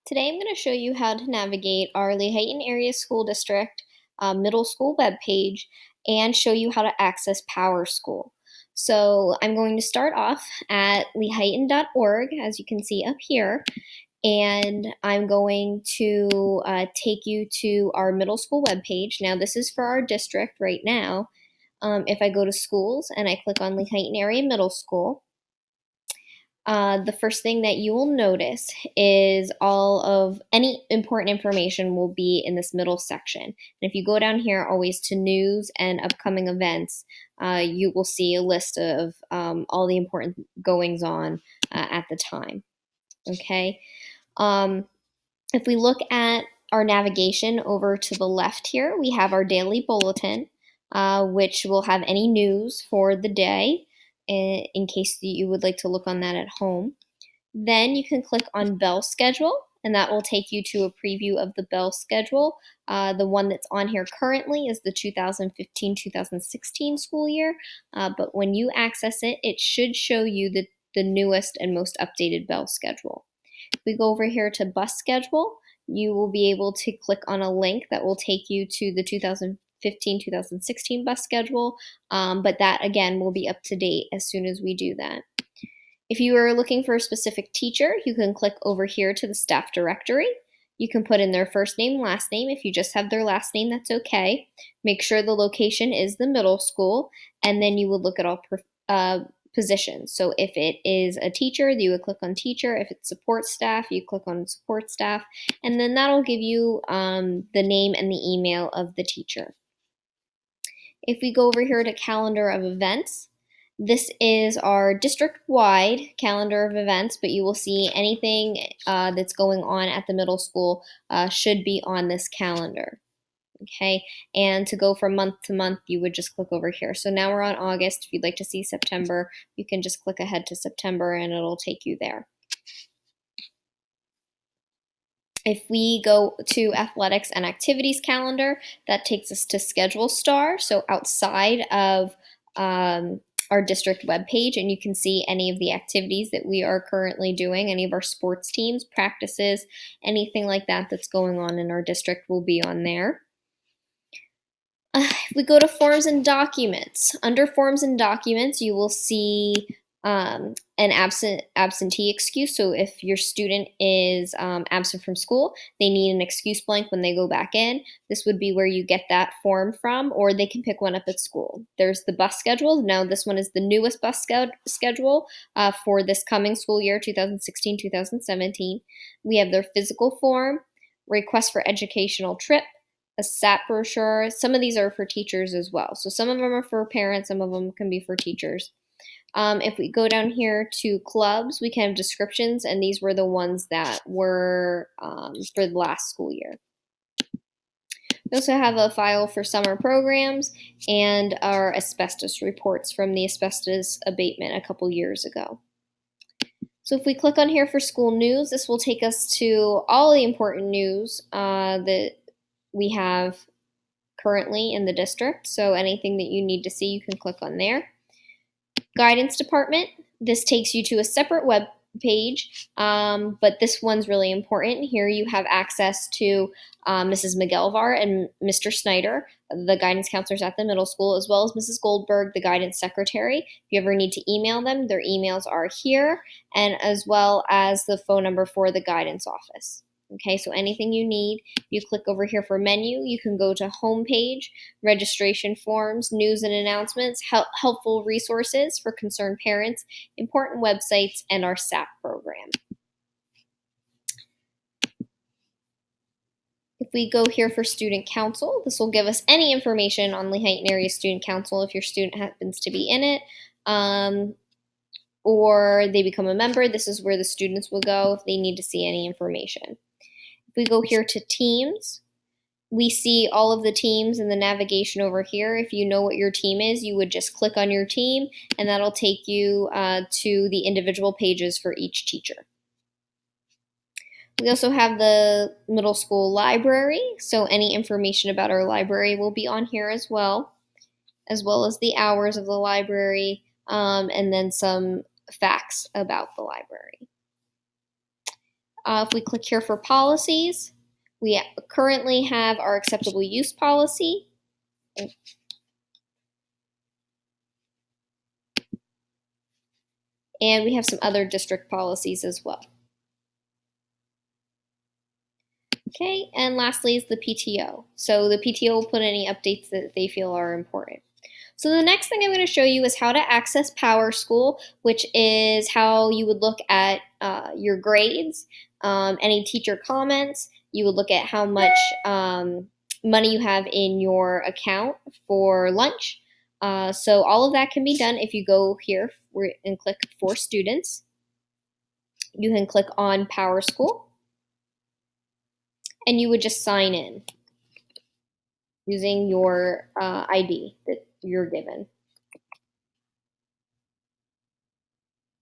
Today I'm going to show you how to navigate our Lehighton Area School District middle school webpage and show you how to access PowerSchool. So I'm going to start off at lehighton.org, as you can see up here, and I'm going to take you to our middle school webpage. Now this is for our district right now. If I go to schools and I click on Lehighton Area Middle School, the first thing that you will notice is all of any important information will be in this middle section. And if you go down here always to news and upcoming events, you will see a list of all the important goings on at the time. Okay. If we look at our navigation over to the left here, we have our daily bulletin, which will have any news for the day in case you would like to look on that at home. Then you can click on Bell Schedule, and that will take you to a preview of the Bell Schedule. The one that's on here currently is the 2015-2016 school year, but when you access it, it should show you the newest and most updated Bell Schedule. If we go over here to Bus Schedule, you will be able to click on a link that will take you to the 2015-2016 bus schedule, but that again will be up to date as soon as we do that. If you are looking for a specific teacher, you can click over here to the staff directory. You can put in their first name, last name. If you just have their last name, that's okay. Make sure the location is the middle school, and then you would look at all positions. So if it is a teacher, you would click on teacher. If it's support staff, you click on support staff, and then that'll give you the name and the email of the teacher. If we go over here to calendar of events, this is our district-wide calendar of events, but you will see anything that's going on at the middle school should be on this calendar. Okay, and to go from month to month, you would just click over here. So now we're on August. If you'd like to see September, you can just click ahead to September and it'll take you there. If we go to athletics and activities calendar, that takes us to Schedule Star, so outside of our district webpage, and you can see any of the activities that we are currently doing, any of our sports teams, practices, anything like that that's going on in our district will be on there. If we go to forms and documents, under forms and documents, you will see an absentee excuse. So if your student is absent from school, they need an excuse blank when they go back in. This would be where you get that form from, or they can pick one up at school. There's the bus schedule. Now this one is the newest bus schedule for this coming school year, 2016-2017. We have their physical form, request for educational trip, a SAP brochure. Some of these are for teachers as well. So some of them are for parents, some of them can be for teachers. If we go down here to clubs, we can have descriptions, and these were the ones that were for the last school year. We also have a file for summer programs and our asbestos reports from the asbestos abatement a couple years ago. So if we click on here for school news, this will take us to all the important news that we have currently in the district. So anything that you need to see, you can click on there. Guidance department, this takes you to a separate web page, but this one's really important. Here you have access to Mrs. McGelvar and Mr. Snyder, the guidance counselors at the middle school, as well as Mrs. Goldberg, the guidance secretary. If you ever need to email them, their emails are here, and as well as the phone number for the guidance office. Okay, so anything you need, you click over here for menu. You can go to home page, registration forms, news and announcements, helpful resources for concerned parents, important websites, and our SAP program. If we go here for student council, this will give us any information on Lehighton Area Student Council if your student happens to be in it, or they become a member. This is where the students will go if they need to see any information. If we go here to teams, we see all of the teams in the navigation over here. If you know what your team is, you would just click on your team, and that'll take you to the individual pages for each teacher. We also have the middle school library, so any information about our library will be on here as well as the hours of the library, and then some facts about the library. If we click here for policies, we currently have our acceptable use policy. And we have some other district policies as well. Okay, and lastly is the PTO. So the PTO will put any updates that they feel are important. So the next thing I'm going to show you is how to access PowerSchool, which is how you would look at your grades, any teacher comments. You would look at how much money you have in your account for lunch. So all of that can be done if you go here and click for students. You can click on PowerSchool, and you would just sign in using your ID that you're given.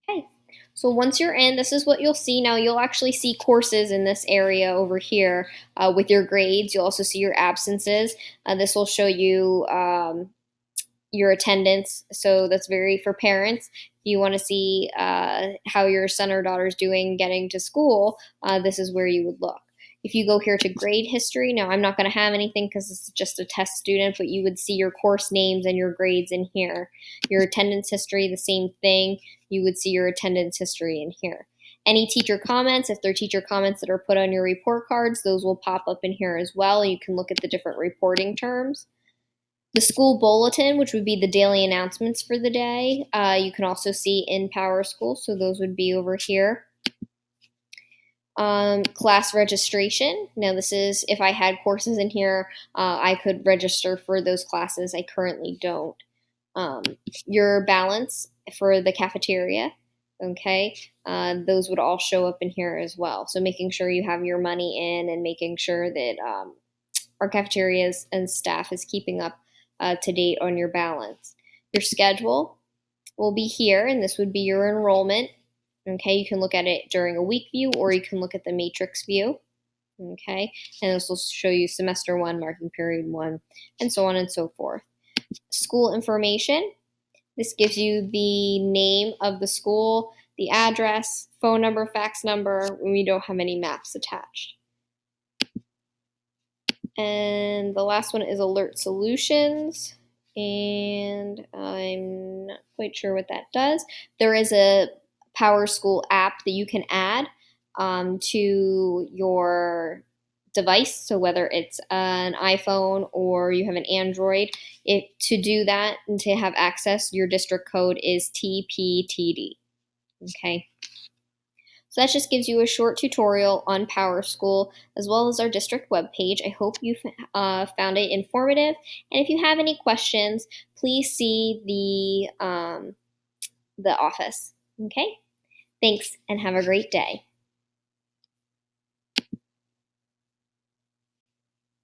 Okay, so once you're in, this is what you'll see. Now you'll actually see courses in this area over here with your grades. You'll also see your absences. This will show you your attendance. So that's very for parents. If you want to see how your son or daughter is doing getting to school, this is where you would look. If you go here to grade history, now I'm not going to have anything because this is just a test student, but you would see your course names and your grades in here. Your attendance history, the same thing. You would see your attendance history in here. Any teacher comments, if they're teacher comments that are put on your report cards, those will pop up in here as well. You can look at the different reporting terms. The school bulletin, which would be the daily announcements for the day, you can also see in PowerSchool, so those would be over here. Class registration. Now this is, if I had courses in here, I could register for those classes. I currently don't. Your balance for the cafeteria, okay, those would all show up in here as well. So making sure you have your money in and making sure that our cafeterias and staff is keeping up to date on your balance. Your schedule will be here, and this would be your enrollment. Okay, you can look at it during a week view, or you can look at the matrix view. Okay, and this will show you semester 1, marking period 1, and so on and so forth. School information. This gives you the name of the school, the address, phone number, fax number, when we don't have any maps attached. And the last one is alert solutions, and I'm not quite sure what that does. There is a PowerSchool app that you can add to your device, so whether it's an iPhone or you have an Android, to do that and to have access, your district code is TPTD. Okay. So that just gives you a short tutorial on PowerSchool as well as our district webpage. I hope you found it informative. And if you have any questions, please see the office. Okay? Thanks and have a great day.